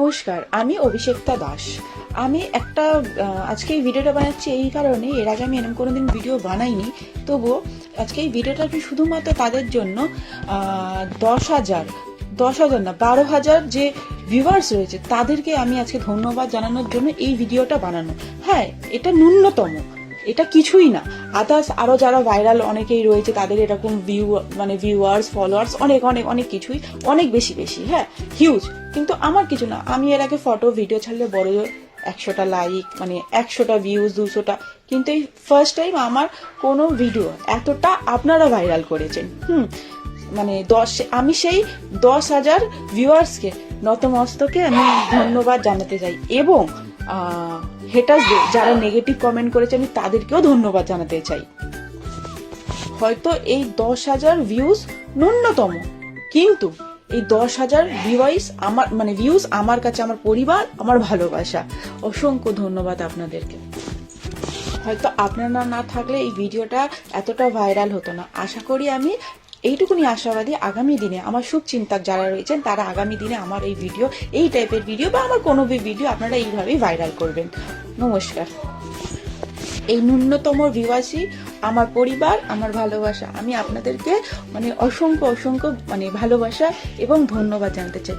নমস্কার, আমি অভিষেক্তা দাস। আমি একটা আজকে এই ভিডিওটা বানাচ্ছি এই কারণে, এর আগে আমি এরকম কোনোদিন ভিডিও বানাইনি। তবুও আজকে এই ভিডিওটা আমি শুধুমাত্র তাদের জন্য 10,000 না 12,000 যে ভিউয়ার্স রয়েছে তাদেরকে আমি আজকে ধন্যবাদ জানানোর জন্য এই ভিডিওটা বানানো। হ্যাঁ, এটা ন্যূনতম, এটা কিছুই না। আদার্স আরো যারা ভাইরাল অনেকেই রয়েছে তাদের এরকম ভিউয়ার্স ফলোয়ার্স অনেক অনেক অনেক কিছুই অনেক বেশি হ্যাঁ, হিউজ। কিন্তু আমার কিছু না। আমি এর আগে ফটো ভিডিও ছাড়লে বড় 100টা লাইক, মানে 100টা ভিউজ, 200টা, কিন্তু এই ফার্স্ট টাইম আমার কোনো ভিডিও এতটা আপনারা ভাইরাল করেছেন। মানে আমি সেই 10,000 ভিউয়ার্সকে নতমস্তকে আমি ধন্যবাদ জানাতে চাই, এবং হেটার্সদের যারা নেগেটিভ কমেন্ট করেছে আমি তাদেরকেও ধন্যবাদ জানাতে চাই। হয়তো এই 10,000 ভিউজ ন্যূনতম, কিন্তু এই 10,000 ভিউজ আমার কাছে আমার পরিবার, আমার ভালোবাসা। অসংখ্য ধন্যবাদ আপনাদেরকে। হয়তো আপনারা না থাকলে এই ভিডিওটা এতটা ভাইরাল হতো না। আশা করি, আমি এইটুকুনি আশাবাদী, আগামী দিনে আমার শুভচিন্তক যারা রয়েছেন তারা আগামী দিনে আমার এই ভিডিও, এই টাইপের ভিডিও বা আমার কোনো ভিডিও আপনারা এইভাবেই ভাইরাল করবেন। নমস্কার। এই ন্যূনতম ভিউয়ার্সই আমার পরিবার, আমার ভালোবাসা। আমি আপনাদেরকে অসংখ্য ভালোবাসা এবং ধন্যবাদ জানাতে চাই।